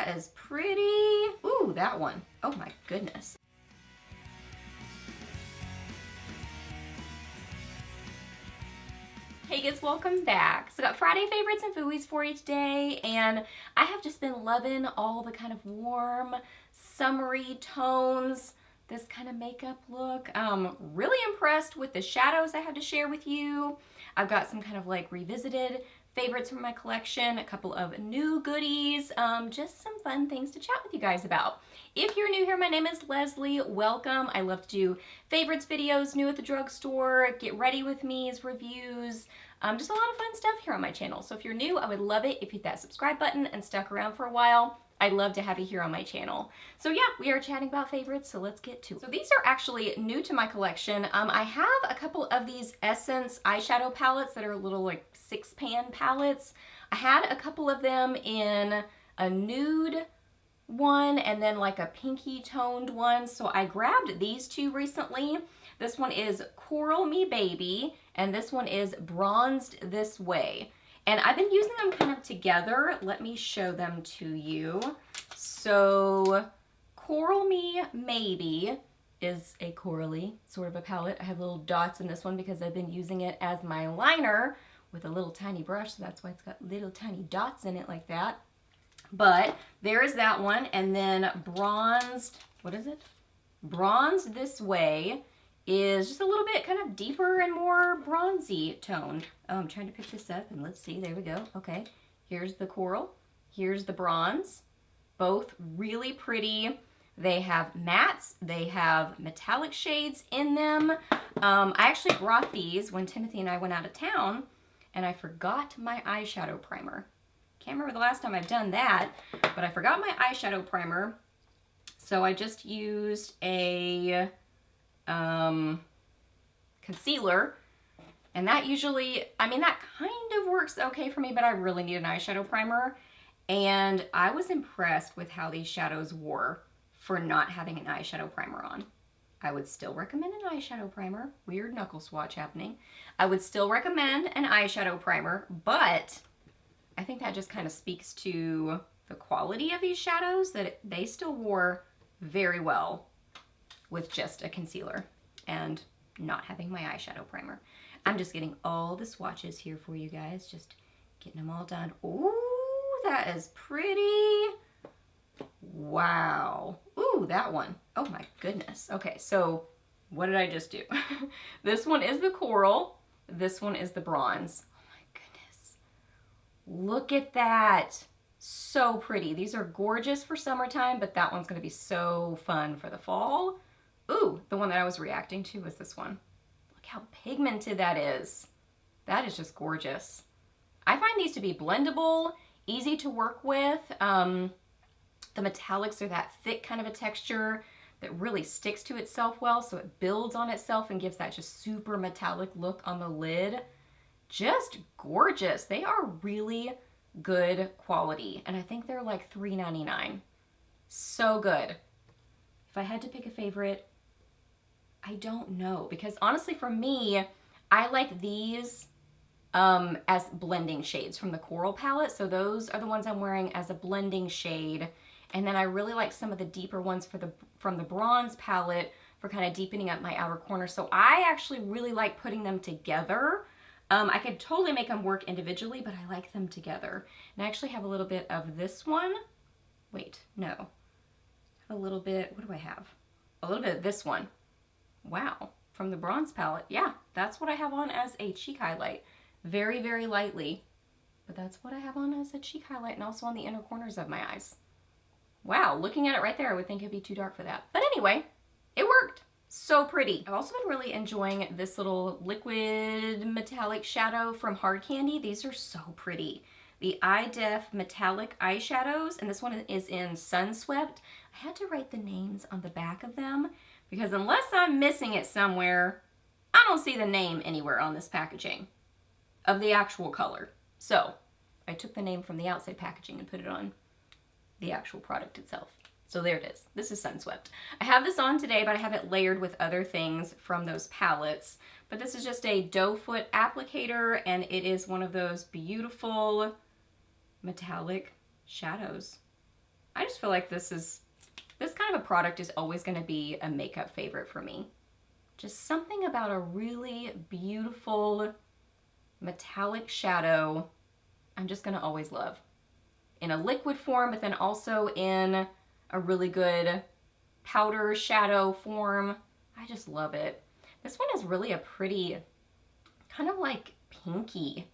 that is pretty. Ooh, that one. Oh my goodness. Hey kids, welcome back. So I got Friday favorites and Fooeys for you today, and I have just been loving all the kind of warm, summery tones, this kind of makeup look. Really impressed with the shadows I have to share with you. I've got some kind of like revisited favorites from my collection, a couple of new goodies, just some fun things to chat with you guys about. If you're new here, my name is Leslie. Welcome. I love to do favorites videos, new at the drugstore, get ready with me's, reviews, just a lot of fun stuff here on my channel. So if you're new, I would love it if you hit that subscribe button and stuck around for a while. I'd love to have you here on my channel. So yeah, we are chatting about favorites, so let's get to it. So these are actually new to my collection. I have a couple of these Essence eyeshadow palettes that are little like 6-pan palettes. I had a couple of them in a nude one and then like a pinky toned one. So I grabbed these two recently. This one is Coral Me Baby and this one is Bronzed This Way. And I've been using them kind of together. Let me show them to you. So Coral Me Maybe is a corally sort of a palette. I have little dots in this one because I've been using it as my liner with a little tiny brush. So that's why it's got little tiny dots in it like that. But there is that one. And then Bronzed, what is it? Bronzed This Way is just a little bit kind of deeper and more bronzy toned. Oh, I'm trying to pick this up and let's see, there we go. Okay, here's the coral, here's the bronze. Both really pretty. They have mattes, they have metallic shades in them. I actually brought these when Timothy and I went out of town and I forgot my eyeshadow primer. Can't remember the last time I've done that, but I forgot my eyeshadow primer. So I just used a concealer, and that usually, I mean, that kind of works okay for me, but I really need an eyeshadow primer, and I was impressed with how these shadows wore for not having an eyeshadow primer on. I would still recommend an eyeshadow primer. Weird knuckle swatch happening. I would still recommend an eyeshadow primer, but I think that just kind of speaks to the quality of these shadows, that they still wore very well with just a concealer and not having my eyeshadow primer. I'm just getting all the swatches here for you guys, just getting them all done. Ooh, that is pretty. Wow. Ooh, that one. Oh my goodness. Okay, so what did I just do? This one is the coral. This one is the bronze. Oh my goodness. Look at that. So pretty. These are gorgeous for summertime, but that one's going to be so fun for the fall. Ooh, the one that I was reacting to was this one. Look how pigmented that is. That is just gorgeous. I find these to be blendable, easy to work with. The metallics are that thick kind of a texture that really sticks to itself well, so it builds on itself and gives that just super metallic look on the lid. Just gorgeous. They are really good quality, and I think they're like $3.99. So good. If I had to pick a favorite, I don't know, because honestly for me, I like these as blending shades from the Coral palette. So those are the ones I'm wearing as a blending shade. And then I really like some of the deeper ones from the Bronze palette for kind of deepening up my outer corner. So I actually really like putting them together. I could totally make them work individually, but I like them together. And I actually have a little bit of this one. Wait, no. A little bit, what do I have? A little bit of this one. Wow, from the Bronze palette. Yeah, that's what I have on as a cheek highlight. Very, very lightly, but that's what I have on as a cheek highlight and also on the inner corners of my eyes. Wow, looking at it right there, I would think it'd be too dark for that. But anyway, it worked. So pretty. I've also been really enjoying this little liquid metallic shadow from Hard Candy. These are so pretty. The Eye Def metallic eyeshadows, and this one is in Sunswept. I had to write the names on the back of them because unless I'm missing it somewhere, I don't see the name anywhere on this packaging of the actual color. So I took the name from the outside packaging and put it on the actual product itself. So there it is. This is Sunswept. I have this on today, but I have it layered with other things from those palettes. But this is just a doe foot applicator, and it is one of those beautiful metallic shadows. I just feel like this kind of a product is always going to be a makeup favorite for me. Just something about a really beautiful metallic shadow I'm just going to always love. In a liquid form, but then also in a really good powder shadow form. I just love it. This one is really a pretty, kind of like pinky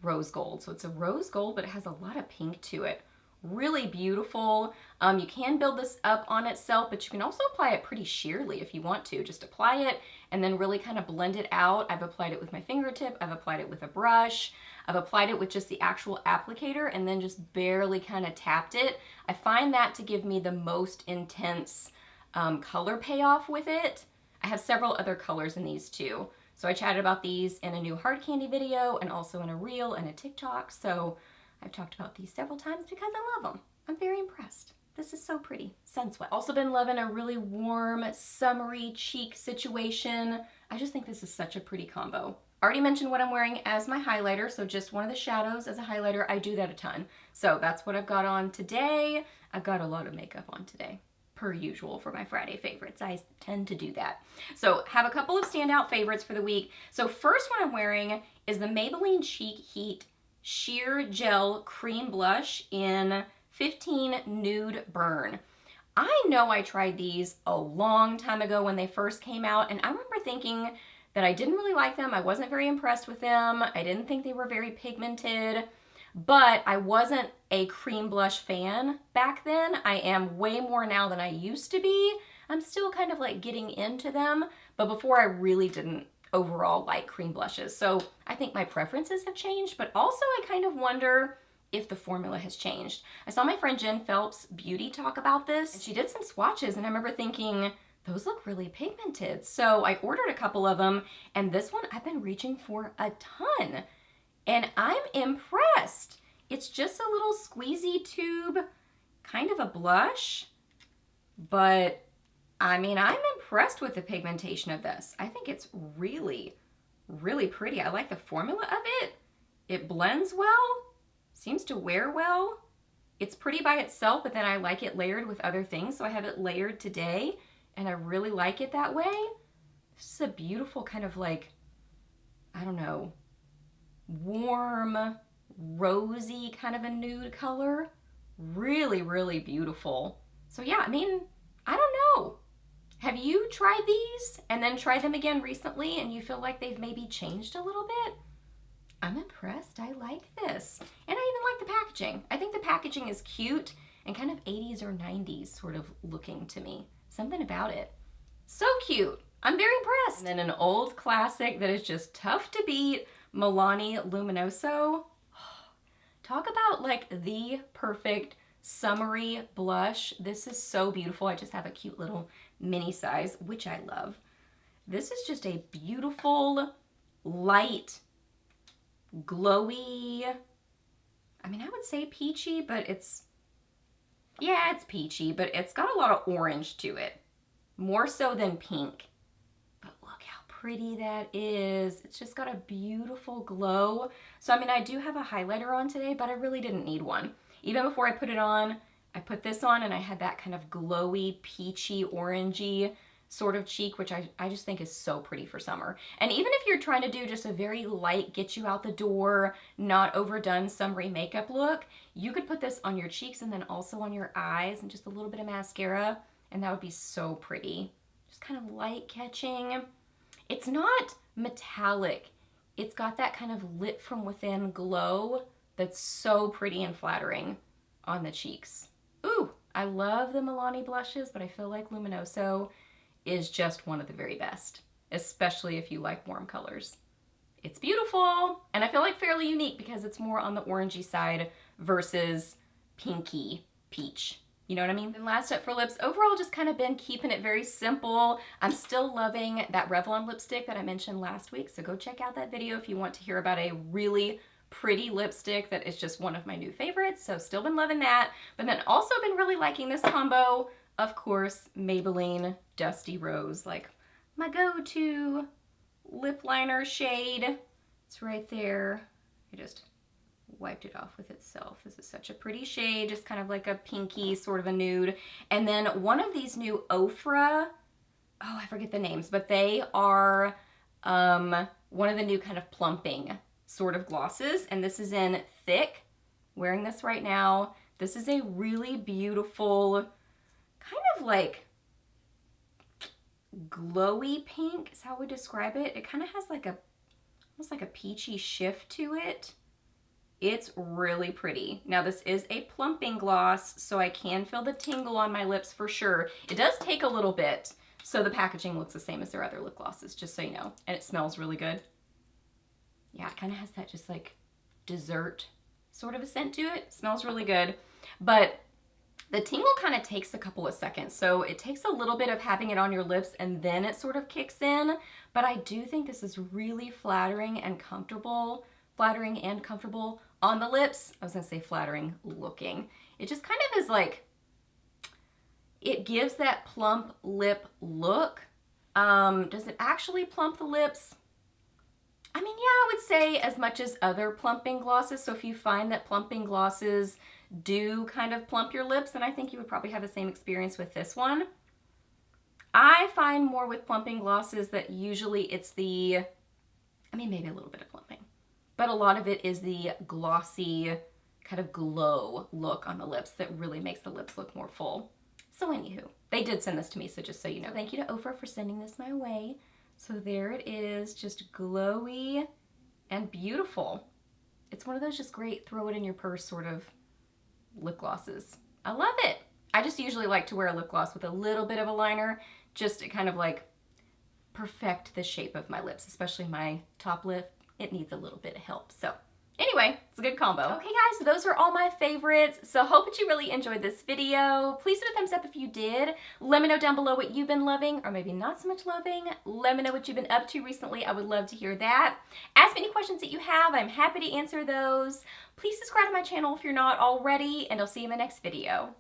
rose gold. So it's a rose gold, but it has a lot of pink to it. Really beautiful. You can build this up on itself, but you can also apply it pretty sheerly if you want to. Just apply it and then really kind of blend it out. I've applied it with my fingertip. I've applied it with a brush. I've applied it with just the actual applicator and then just barely kind of tapped it. I find that to give me the most intense color payoff with it. I have several other colors in these too. So I chatted about these in a new hard candy video and also in a reel and a TikTok. So I've talked about these several times because I love them. I'm very impressed. This is so pretty. Sunsweat. Also been loving a really warm, summery cheek situation. I just think this is such a pretty combo. Already mentioned what I'm wearing as my highlighter, so just one of the shadows as a highlighter. I do that a ton. So that's what I've got on today. I've got a lot of makeup on today, per usual for my Friday favorites. I tend to do that. So have a couple of standout favorites for the week. So first one I'm wearing is the Maybelline Cheek Heat Sheer Gel Cream Blush in 15 Nude Burn. I know I tried these a long time ago when they first came out, and I remember thinking that I didn't really like them. I wasn't very impressed with them. I didn't think they were very pigmented, but I wasn't a cream blush fan back then. I am way more now than I used to be. I'm still kind of like getting into them, but before I really didn't overall like cream blushes. So I think my preferences have changed, but also I kind of wonder if the formula has changed. I saw my friend Jen Phelps Beauty talk about this, and she did some swatches, and I remember thinking, those look really pigmented. So I ordered a couple of them, and this one I've been reaching for a ton, and I'm impressed. It's just a little squeezy tube, kind of a blush, but I mean, I'm impressed with the pigmentation of this. I think it's really, really pretty. I like the formula of it. It blends well, seems to wear well. It's pretty by itself, but then I like it layered with other things. So I have it layered today, and I really like it that way. This is a beautiful kind of like, I don't know, warm, rosy kind of a nude color. Really, really beautiful. So yeah, I mean, I don't know. Have you tried these and then tried them again recently and you feel like they've maybe changed a little bit? I'm impressed. I like this. And I even like the packaging. I think the packaging is cute and kind of 80s or 90s sort of looking to me. Something about it. So cute. I'm very impressed. And then an old classic that is just tough to beat, Milani Luminoso. Talk about like the perfect summery blush. This is so beautiful. I just have a cute little mini size, which I love. This is just a beautiful, light, glowy, I mean, I would say peachy, but it's peachy, but it's got a lot of orange to it. More so than pink. But look how pretty that is. It's just got a beautiful glow. So, I mean, I do have a highlighter on today, but I really didn't need one. Even before I put it on, I put this on and I had that kind of glowy, peachy, orangey sort of cheek, which I just think is so pretty for summer. And even if you're trying to do just a very light, get you out the door, not overdone summery makeup look, you could put this on your cheeks and then also on your eyes and just a little bit of mascara, and that would be so pretty. Just kind of light catching. It's not metallic. It's got that kind of lit from within glow that's so pretty and flattering on the cheeks. Ooh, I love the Milani blushes, but I feel like Luminoso is just one of the very best, especially if you like warm colors. It's beautiful, and I feel like fairly unique because it's more on the orangey side versus pinky peach. You know what I mean? And last up for lips, overall just kind of been keeping it very simple. I'm still loving that Revlon lipstick that I mentioned last week, so go check out that video if you want to hear about a really pretty lipstick that is just one of my new favorites. So still been loving that, but then also been really liking this combo. Of course, Maybelline Dusty Rose, like my go-to lip liner shade. It's right there. I just wiped it off with itself. This is such a pretty shade, just kind of like a pinky, sort of a nude. And then one of these new OFRA, oh, I forget the names, but they are one of the new kind of plumping sort of glosses. And this is in Thick. Wearing this right now. This is a really beautiful, kind of like glowy pink is how we describe it. It kind of has like a, almost like a peachy shift to it. It's really pretty. Now this is a plumping gloss, so I can feel the tingle on my lips for sure. It does take a little bit, so the packaging looks the same as their other lip glosses, just so you know. And it smells really good. Yeah, it kind of has that just like dessert sort of a scent to it. It smells really good. But the tingle kind of takes a couple of seconds. So it takes a little bit of having it on your lips and then it sort of kicks in. But I do think this is really flattering and comfortable on the lips. I was gonna say flattering looking. It just kind of is like, it gives that plump lip look. Does it actually plump the lips? I mean, yeah, I would say as much as other plumping glosses. So if you find that plumping glosses do kind of plump your lips, then I think you would probably have the same experience with this one. I find more with plumping glosses that usually it's the, I mean, maybe a little bit of plumping, but a lot of it is the glossy kind of glow look on the lips that really makes the lips look more full. So anywho, they did send this to me, so just so you know. Thank you to OFRA for sending this my way. So there it is, just glowy and beautiful. It's one of those just great throw it in your purse sort of lip glosses. I love it. I just usually like to wear a lip gloss with a little bit of a liner just to kind of like perfect the shape of my lips, especially my top lip. It needs a little bit of help. So anyway, it's a good combo. Okay guys, so those are all my favorites. So hope that you really enjoyed this video. Please do a thumbs up if you did. Let me know down below what you've been loving or maybe not so much loving. Let me know what you've been up to recently. I would love to hear that. Ask me any questions that you have. I'm happy to answer those. Please subscribe to my channel if you're not already, and I'll see you in my next video.